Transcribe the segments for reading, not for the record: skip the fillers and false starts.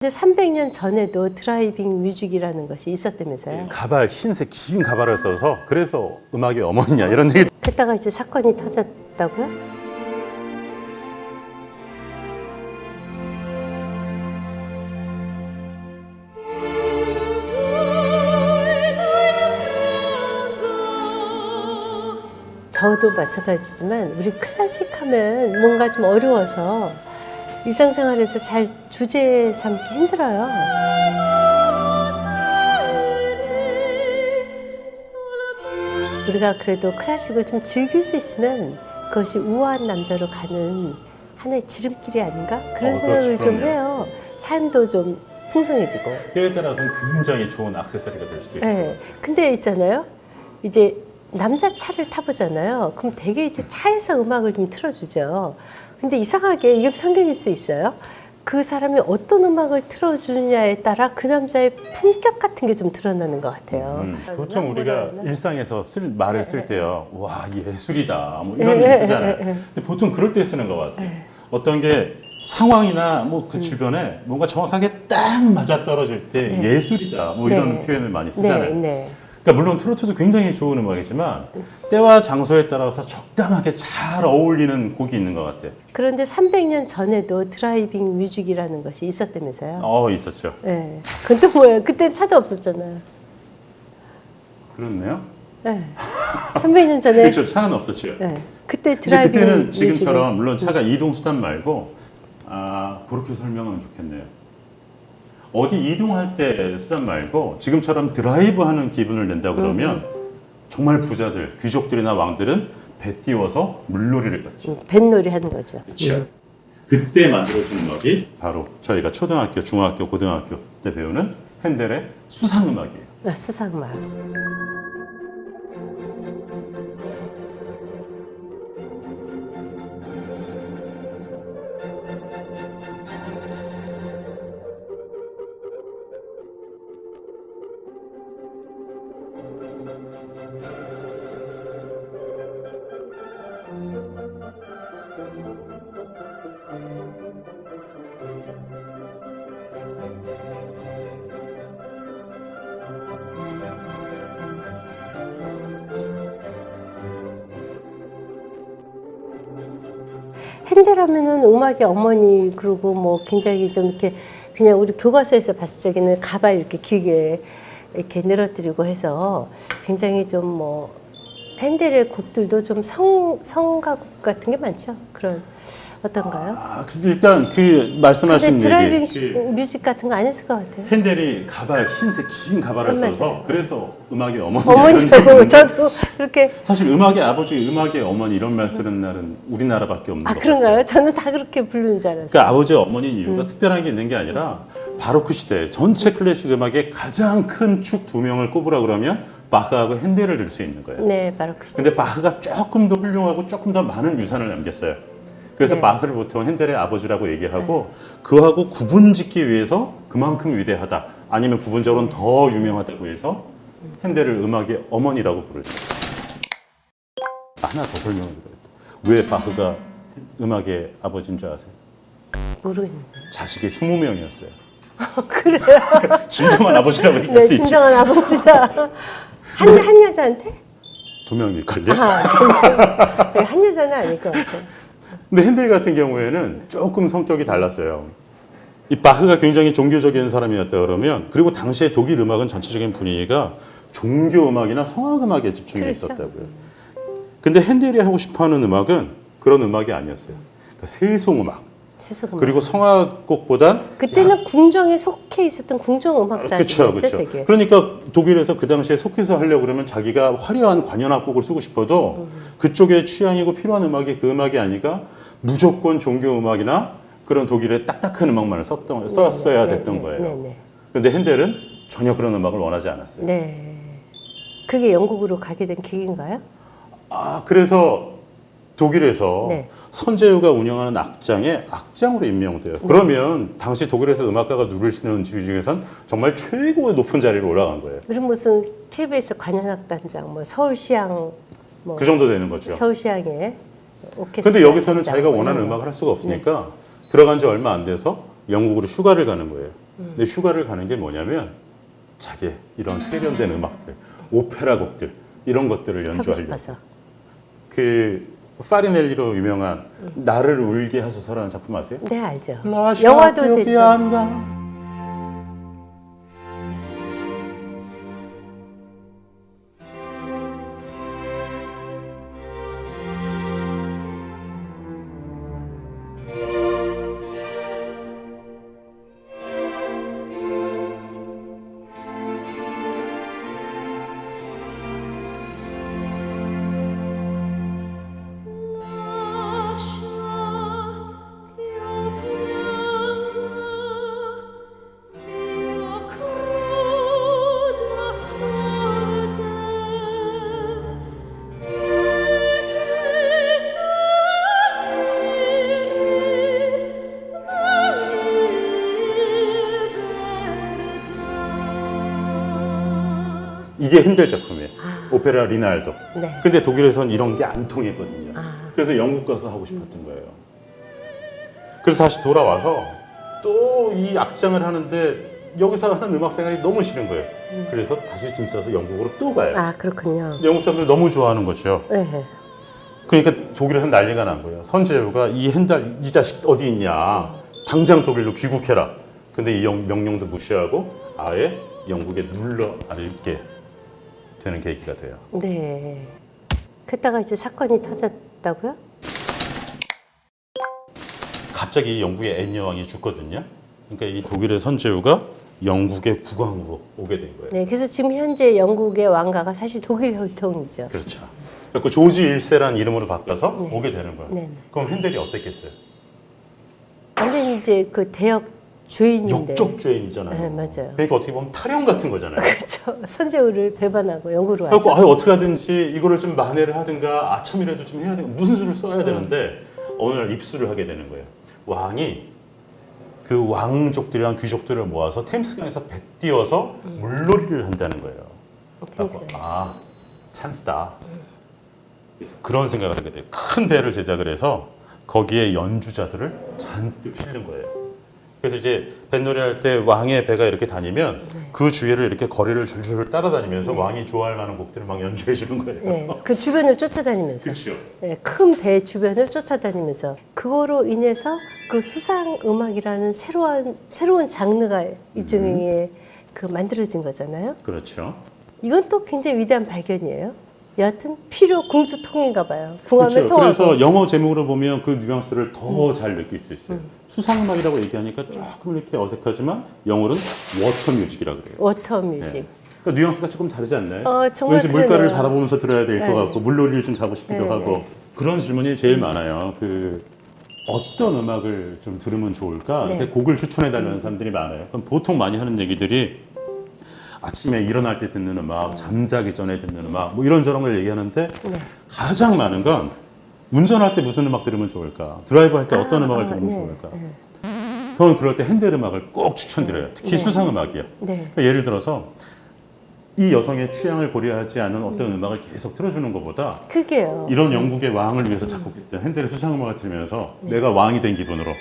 근데 300년 전에도 드라이빙 뮤직이라는 것이 있었다면서요. 가발, 흰색 긴 가발을 써서 그래서 음악의 어머니냐 이런 얘기. 그랬다가 이제 사건이 터졌다고요? 저도 마찬가지지만 우리 클래식 하면 뭔가 좀 어려워서 일상생활에서 잘 주제 삼기 힘들어요. 우리가 그래도 클래식을 좀 즐길 수 있으면 그것이 우아한 남자로 가는 하나의 지름길이 아닌가? 그런 생각을 그렇죠, 좀 그럼요. 해요. 삶도 좀 풍성해지고. 때에 따라서는 굉장히 좋은 액세서리가 될 수도 있어요. 네. 근데 있잖아요. 이제 남자 차를 타보잖아요. 그럼 되게 이제 차에서 음악을 좀 틀어주죠. 근데 이상하게 이건 편견일 수 있어요. 그 사람이 어떤 음악을 틀어주느냐에 따라 그 남자의 품격 같은 게 좀 드러나는 것 같아요. 보통 우리가 뭐라 그러나? 일상에서 말을 쓸 때요, 와 예술이다, 뭐 이런 얘기 쓰잖아요. 근데 보통 그럴 때 쓰는 것 같아요. 어떤 게 상황이나 뭐 그 주변에 뭔가 정확하게 딱 맞아 떨어질 때 예술이다, 뭐 이런 네. 표현을 많이 쓰잖아요. 네, 네. 그러니까 물론 트로트도 굉장히 좋은 음악이지만 때와 장소에 따라서 적당하게 잘 어울리는 곡이 있는 것 같아요. 그런데 300년 전에도 드라이빙 뮤직이라는 것이 있었다면서요. 있었죠. 네. 그때 뭐예요? 그때 차도 없었잖아요. 그렇네요. 네. 300년 전에. 그렇죠. 차는 없었죠. 네. 그때 근데 드라이빙 그때는 뮤직은 지금처럼 물론 차가 이동 수단 말고 그렇게 설명하면 좋겠네요. 어디 이동할 때 수단 말고 지금처럼 드라이브하는 기분을 낸다 그러면 정말 부자들, 귀족들이나 왕들은 배 띄워서 물놀이를 갔죠. 뱃놀이 하는 거죠. 그렇죠. 그때 만들어진 음악이 바로 저희가 초등학교, 중학교, 고등학교 때 배우는 핸델의 수상음악이에요. 수상말. 핸델 하면은 음악의 어머니, 그리고 뭐 굉장히 좀 이렇게 그냥 우리 교과서에서 봤을 적에는 가발 이렇게 길게 이렇게 늘어뜨리고 해서 굉장히 좀 뭐 핸델의 곡들도 좀 성가곡 같은 게 많죠. 그런 어떤가요? 일단 그 근데 말씀하신 드라이빙 얘기 뮤직 같은 거 안 했을 것 같아요. 핸델이 가발, 흰색 긴 가발을 맞아요. 써서 그래서 음악의 어머니라고 저도 그렇게. 사실 음악의 아버지, 음악의 어머니 이런 말 쓰는 날은 우리나라밖에 없는 것 그런가요? 같아요. 저는 다 그렇게 부르는 줄 알았어요. 그러니까 아버지, 어머니인 이유가 특별한 게 있는 게 아니라 바로크 시대 전체 클래식 음악의 가장 큰 축 두 명을 꼽으라 그러면 바흐하고 핸델을 들 수 있는 거예요. 네, 바로 그 시대. 근데 바흐가 조금 더 훌륭하고 조금 더 많은 유산을 남겼어요. 그래서 네. 바흐를 보통 핸델의 아버지라고 얘기하고 그하고 구분짓기 위해서 그만큼 위대하다 아니면 부분적으로는 더 유명하다고 해서 핸델을 음악의 어머니라고 부르죠. 하나 더 설명을 드려요. 왜 바흐가 음악의 아버지인 줄 아세요? 모르겠는데. 자식이 20명이었어요. 그래요? 진정한 아버지라고 얘기할 네, 수 있죠. 진정한 아버지다. 한 여자한테? 2명일걸요? 정말. 네, 한 여자는 아닐 것 같아요. 근데 핸델 같은 경우에는 조금 성격이 달랐어요. 이 바흐가 굉장히 종교적인 사람이었다 그러면 그리고 당시에 독일 음악은 전체적인 분위기가 종교 음악이나 성악 음악에 집중해 그렇죠. 있었다고요. 근데 핸델이 하고 싶어하는 음악은 그런 음악이 아니었어요. 그러니까 세송 음악. 세속음악. 그리고 성악곡보단 그때는 궁정에 속해 있었던 궁정 음악사였죠, 그렇죠. 되게. 그러니까 독일에서 그 당시에 속해서 하려고 그러면 자기가 화려한 관현악곡을 쓰고 싶어도 그쪽의 취향이고 필요한 음악이 그 음악이 아니라 무조건 종교 음악이나 그런 독일의 딱딱한 음악만을 썼어야 됐던 거예요. 네. 그런데 핸델은 전혀 그런 음악을 원하지 않았어요. 네. 그게 영국으로 가게 된 계기인가요? 그래서 독일에서 네. 선재유가 운영하는 악장에 악장으로 임명돼요. 그러면 당시 독일에서 음악가가 누르시는 주 중에선 정말 최고의 높은 자리로 올라간 거예요. 우리 무슨 KBS 관현악단장, 뭐 서울시향, 뭐 그 정도 되는 거죠. 서울시향에 오케스트라. 근데 여기서는 단장 자기가 뭐 원하는 이런 거. 음악을 할 수가 없으니까 들어간 지 얼마 안 돼서 영국으로 휴가를 가는 거예요. 근데 휴가를 가는 게 뭐냐면 자기 이런 세련된 음악들, 오페라 곡들 이런 것들을 하고 연주하려고. 싶어서. 그 파리넬리로 유명한 나를 울게 하소서라는 작품 아세요? 네, 알죠. 영화도 됐죠. 이게 핸델 작품이에요. 오페라 리날도. 네. 근데 독일에선 이런 게 안 통했거든요. 아. 그래서 영국 가서 하고 싶었던 거예요. 그래서 다시 돌아와서 또 이 악장을 하는데 여기서 하는 음악 생활이 너무 싫은 거예요. 그래서 다시 짐 싸서 영국으로 또 가요. 아, 그렇군요. 영국 사람들 너무 좋아하는 거죠. 네. 그러니까 독일에서 난리가 난 거예요. 선재우가 이 핸델 이 자식 어디 있냐. 당장 독일로 귀국해라. 근데 이 명령도 무시하고 아예 영국에 눌러 앉게 되는 계기가 돼요. 네. 그랬다가 이제 사건이 터졌다고요? 갑자기 영국의 앤 여왕이 죽거든요. 그러니까 이 독일의 선제우가 영국의 국왕으로 오게 된 거예요. 네. 그래서 지금 현재 영국의 왕가가 사실 독일 혈통이죠. 그렇죠. 그 조지 1세라는 이름으로 바꿔서 네. 오게 되는 거예요. 네. 그럼 핸델이 어땠겠어요? 완전히 이제 그 대역 죄인인데. 역적죄인이잖아요. 네, 맞아요. 그러니까 어떻게 보면 탈영 같은 거잖아요. 그렇죠. 선제우를 배반하고 영국으로 그래서 와서. 어떻게 하든지 이거를 좀 만회를 하든가 아첨이라도 좀 해야 되고 무슨 수를 써야 되는데 어느 날 입수를 하게 되는 거예요. 왕이 그 왕족들이랑 귀족들을 모아서 템스강에서 배 띄워서 물놀이를 한다는 거예요. 템스강. 아, 찬스다. 그런 생각을 하게 돼요. 큰 배를 제작을 해서 거기에 연주자들을 잔뜩 실는 거예요. 그래서 이제 뱃놀이 할 때 왕의 배가 이렇게 다니면 그 주위를 이렇게 거리를 줄줄 따라다니면서 왕이 좋아할 만한 곡들을 막 연주해 주는 거예요. 네. 그 주변을 쫓아다니면서. 그렇죠. 네, 큰 배 주변을 쫓아다니면서 그거로 인해서 그 수상 음악이라는 새로운 장르가 일종의 그 만들어진 거잖아요. 그렇죠. 이건 또 굉장히 위대한 발견이에요. 여하튼 필요 공수통인가 봐요. 궁합을 그렇죠. 통하고. 그래서 영어 제목으로 보면 그 뉘앙스를 더 잘 느낄 수 있어요. 수상음악이라고 얘기하니까 조금 이렇게 어색하지만 영어는 워터 뮤직이라고 그래요. 워터 뮤직. 네. 그러니까 뉘앙스가 조금 다르지 않나요? 정말 왠지 물가를 그러네요. 바라보면서 들어야 될 것 네. 같고 물놀이를 좀 가고 싶기도 네, 하고 네. 그런 질문이 제일 많아요. 그 어떤 음악을 좀 들으면 좋을까? 네. 이렇게 곡을 추천해 달라는 사람들이 많아요. 그럼 보통 많이 하는 얘기들이 아침에 일어날 때 듣는 음악, 잠자기 전에 듣는 음악, 뭐 이런저런 걸 얘기하는데 네. 가장 많은 건 운전할 때 무슨 음악 들으면 좋을까? 드라이브 할 때 어떤 음악을 들으면 네. 좋을까? 저는 그럴 때 핸델 음악을 꼭 추천드려요. 특히 네. 수상 음악이요. 네. 그러니까 예를 들어서 이 여성의 취향을 고려하지 않은 어떤 음악을 계속 틀어주는 것보다 그게요. 이런 영국의 왕을 위해서 작곡했던 핸델의 수상 음악을 들으면서 내가 왕이 된 기분으로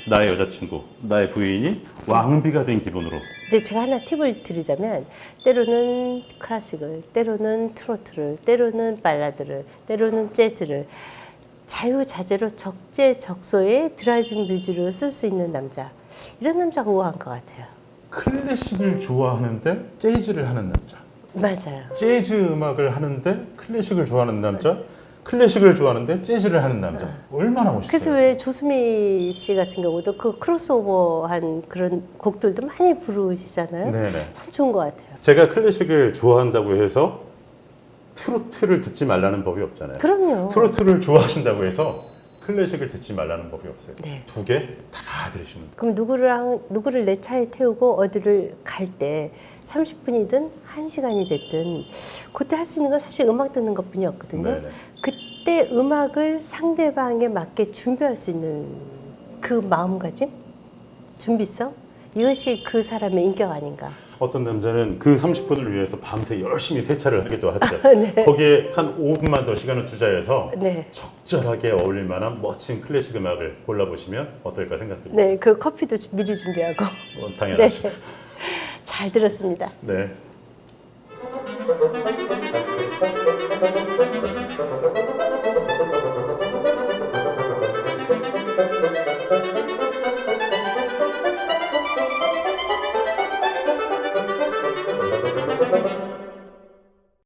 나의 여자친구, 나의 부인이 왕비가 된 기분으로 이제 제가 하나 팁을 드리자면 때로는 클래식을, 때로는 트로트를, 때로는 발라드를, 때로는 재즈를 자유자재로 적재적소의 드라이빙 뮤직으로 쓸 수 있는 남자. 이런 남자가 우아한 것 같아요. 클래식을 좋아하는데 재즈를 하는 남자. 맞아요. 재즈 음악을 하는데 클래식을 좋아하는 남자. 클래식을 좋아하는데 재즈를 하는 남자. 얼마나 멋있어요. 그래서 왜 조수미 씨 같은 경우도 그 크로스오버한 그런 곡들도 많이 부르시잖아요. 네네. 참 좋은 것 같아요. 제가 클래식을 좋아한다고 해서 트로트를 듣지 말라는 법이 없잖아요. 그럼요. 트로트를 좋아하신다고 해서 클래식을 듣지 말라는 법이 없어요. 네. 두 개 다 들으시면 돼요. 그럼 누구를 내 차에 태우고 어디를 갈 때 30분이든 1시간이 됐든 그때 할 수 있는 건 사실 음악 듣는 것뿐이었거든요. 네네. 그때 음악을 상대방에 맞게 준비할 수 있는 그 마음가짐, 준비성 이것이 그 사람의 인격 아닌가. 어떤 남자는 그 30분을 위해서 밤새 열심히 세차를 하기도 하죠. 네. 거기에 한 5분만 더 시간을 투자해서 네. 적절하게 어울릴 만한 멋진 클래식 음악을 골라보시면 어떨까 생각됩니다. 네, 그 커피도 미리 준비하고. 네, 당연하죠. 잘 들었습니다. 네.